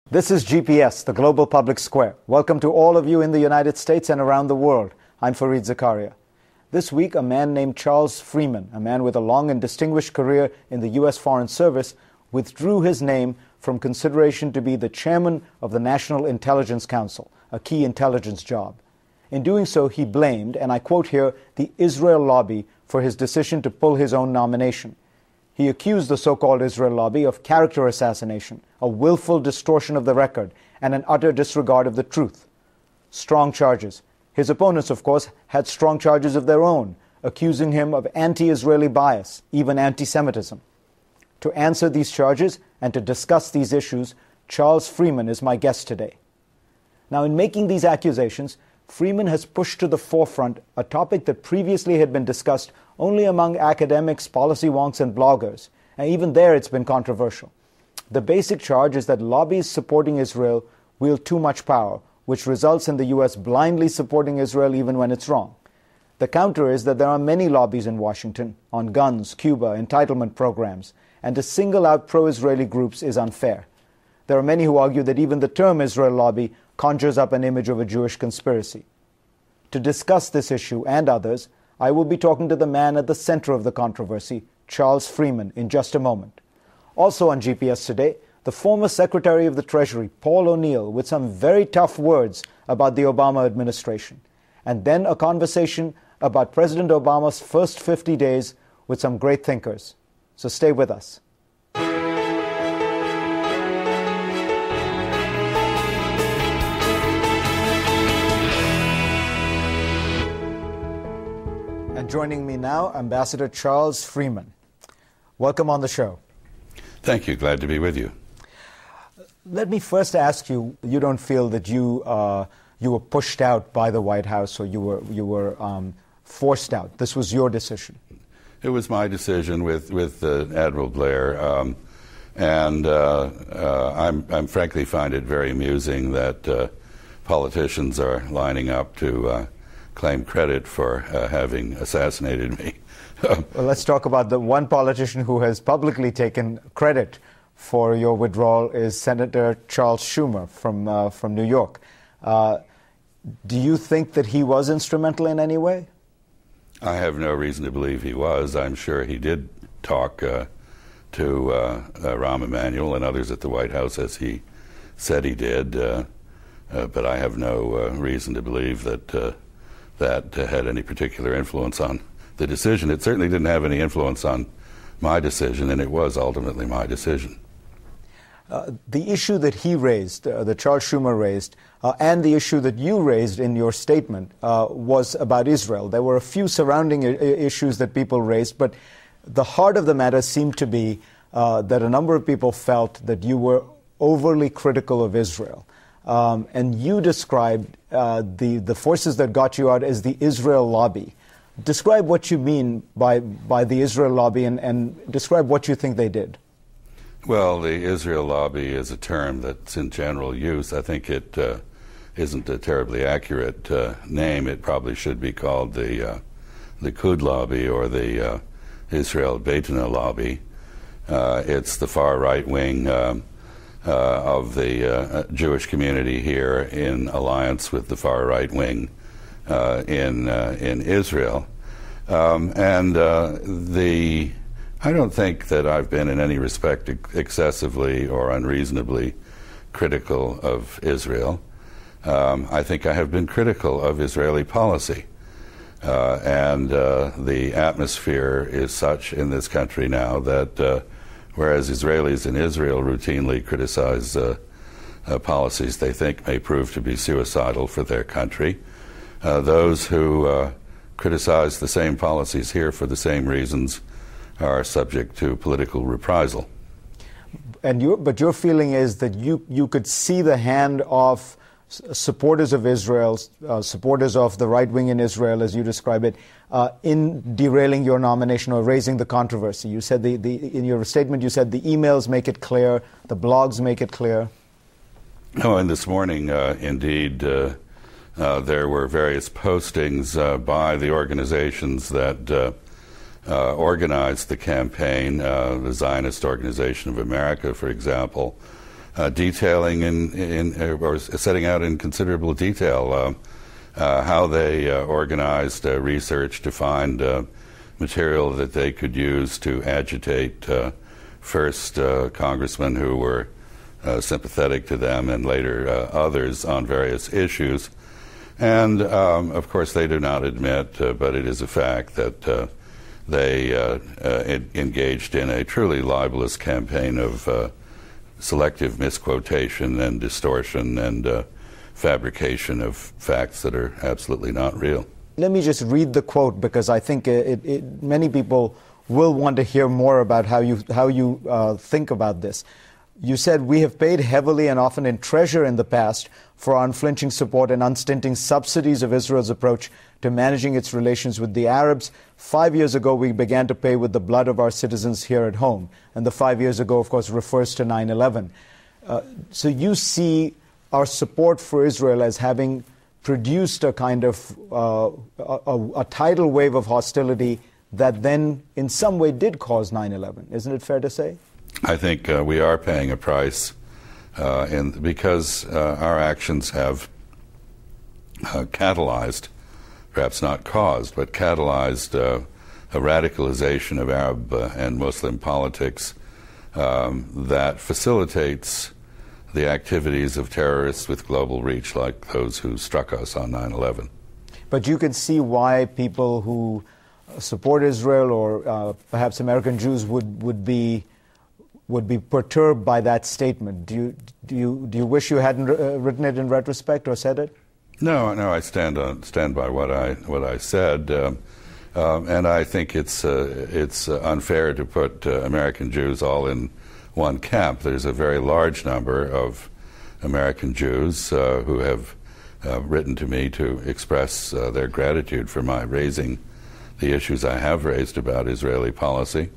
This is GPS, the Global Public Square. Welcome to all of you in the United States and around the world. I'm Fareed Zakaria. This week, a man named Charles Freeman, a man with a long and distinguished career in the U.S. Foreign Service, withdrew his name from consideration to be the chairman of the National Intelligence Council, a key intelligence job. In doing so, he blamed, and I quote here, the Israel lobby for his decision to pull his own nomination. He accused the so-called Israel lobby of character assassination, a willful distortion of the record, and an utter disregard of the truth. Strong charges. His opponents, of course, had strong charges of their own, accusing him of anti-Israeli bias, even anti-Semitism. To answer these charges and to discuss these issues, Charles Freeman is my guest today. Now, in making these accusations, Freeman has pushed to the forefront a topic that previously had been discussed only among academics, policy wonks, and bloggers, and even there it's been controversial. The basic charge is that lobbies supporting Israel wield too much power, which results in the U.S. blindly supporting Israel even when it's wrong. The counter is that there are many lobbies in Washington on guns, Cuba, entitlement programs, and to single out pro-Israeli groups is unfair. There are many who argue that even the term Israel lobby conjures up an image of a Jewish conspiracy. To discuss this issue and others, I will be talking to the man at the center of the controversy, Charles Freeman, in just a moment. Also on GPS today, the former Secretary of the Treasury, Paul O'Neill, with some very tough words about the Obama administration. And then a conversation about President Obama's first 50 days with some great thinkers. So stay with us. And joining me now, Ambassador Charles Freeman. Welcome on the show. Thank you. Glad to be with you. Let me first ask you, you don't feel that you were pushed out by the White House or you were forced out. This was your decision. It was my decision with Admiral Blair, and I frankly find it very amusing that politicians are lining up to claim credit for having assassinated me. Well, let's talk about the one politician who has publicly taken credit for your withdrawal is Senator Charles Schumer from New York. Do you think that he was instrumental in any way? I have no reason to believe he was. I'm sure he did talk to Rahm Emanuel and others at the White House, as he said he did, but I have no reason to believe that that had any particular influence on the decision. It certainly didn't have any influence on my decision, and it was ultimately my decision. The issue that he raised, that Charles Schumer raised, and the issue that you raised in your statement was about Israel. There were a few surrounding issues that people raised, but the heart of the matter seemed to be that a number of people felt that you were overly critical of Israel. And you described the forces that got you out as the Israel lobby. Describe what you mean by the Israel lobby and describe what you think they did. Well, the Israel lobby is a term that's in general use. I think it isn't a terribly accurate name. It probably should be called the Qud lobby or the Israel Beitina lobby. It's the far right wing of the Jewish community here in alliance with the far right wing in Israel. I don't think that I've been in any respect excessively or unreasonably critical of Israel. I think I have been critical of Israeli policy. And the atmosphere is such in this country now that whereas Israelis in Israel routinely criticize policies they think may prove to be suicidal for their country, those who criticize the same policies here for the same reasons are subject to political reprisal. But your feeling is that you could see the hand of supporters of Israel, supporters of the right wing in Israel, as you describe it, in derailing your nomination or raising the controversy. You said in your statement, you said the emails make it clear, the blogs make it clear. No, and this morning, indeed, there were various postings by the organizations that organized the campaign, the Zionist Organization of America, for example, detailing or setting out in considerable detail how they organized research to find material that they could use to agitate first congressmen who were sympathetic to them and later others on various issues. And of course they do not admit, but it is a fact that they engaged in a truly libelous campaign of selective misquotation and distortion and fabrication of facts that are absolutely not real. Let me just read the quote, because I think many people will want to hear more about how you think about this. You said, "We have paid heavily and often in treasure in the past for our unflinching support and unstinting subsidies of Israel's approach to managing its relations with the Arabs. 5 years ago, we began to pay with the blood of our citizens here at home." And the 5 years ago, of course, refers to 9/11. So you see our support for Israel as having produced a kind of a tidal wave of hostility that then in some way did cause 9/11. Isn't it fair to say? I think we are paying a price because our actions have catalyzed, perhaps not caused, but catalyzed a radicalization of Arab and Muslim politics that facilitates the activities of terrorists with global reach like those who struck us on 9/11. But you can see why people who support Israel or perhaps American Jews would be perturbed by that statement. Do you wish you hadn't written it in retrospect or said it? No, I stand by what I said, and I think it's unfair to put American Jews all in one camp. There's a very large number of American Jews who have written to me to express their gratitude for my raising the issues I have raised about Israeli policy.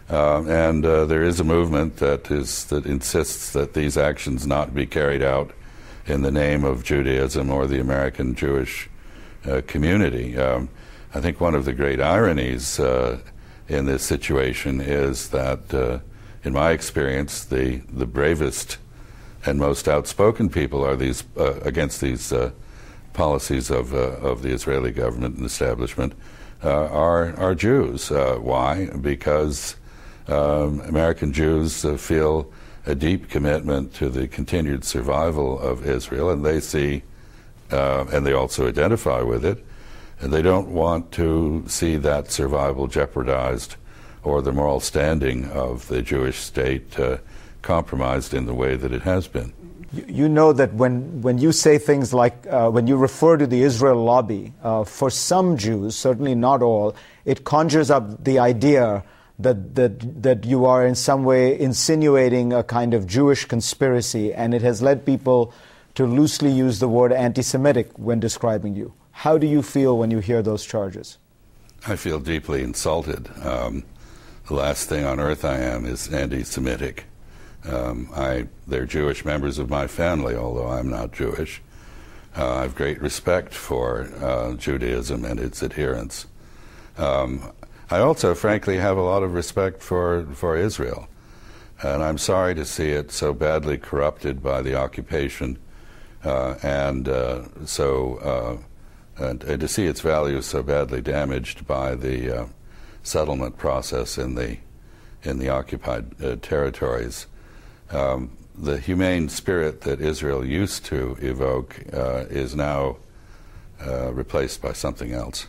And there is a movement that insists that these actions not be carried out in the name of Judaism or the American Jewish community. I think one of the great ironies in this situation is that, in my experience, the bravest and most outspoken people are these against these policies of the Israeli government and establishment are Jews. Why? Because American Jews feel a deep commitment to the continued survival of Israel, and they see, and they also identify with it, and they don't want to see that survival jeopardized or the moral standing of the Jewish state compromised in the way that it has been. You know that when you say things like, when you refer to the Israel lobby, for some Jews, certainly not all, it conjures up the idea that you are in some way insinuating a kind of Jewish conspiracy, and it has led people to loosely use the word anti-Semitic when describing you. How do you feel when you hear those charges? I feel deeply insulted. The last thing on earth I am is anti-Semitic. They're Jewish members of my family, although I'm not Jewish. I have great respect for Judaism and its adherents. I also, frankly, have a lot of respect for Israel, and I'm sorry to see it so badly corrupted by the occupation, and to see its values so badly damaged by the settlement process in the occupied territories. The humane spirit that Israel used to evoke is now replaced by something else.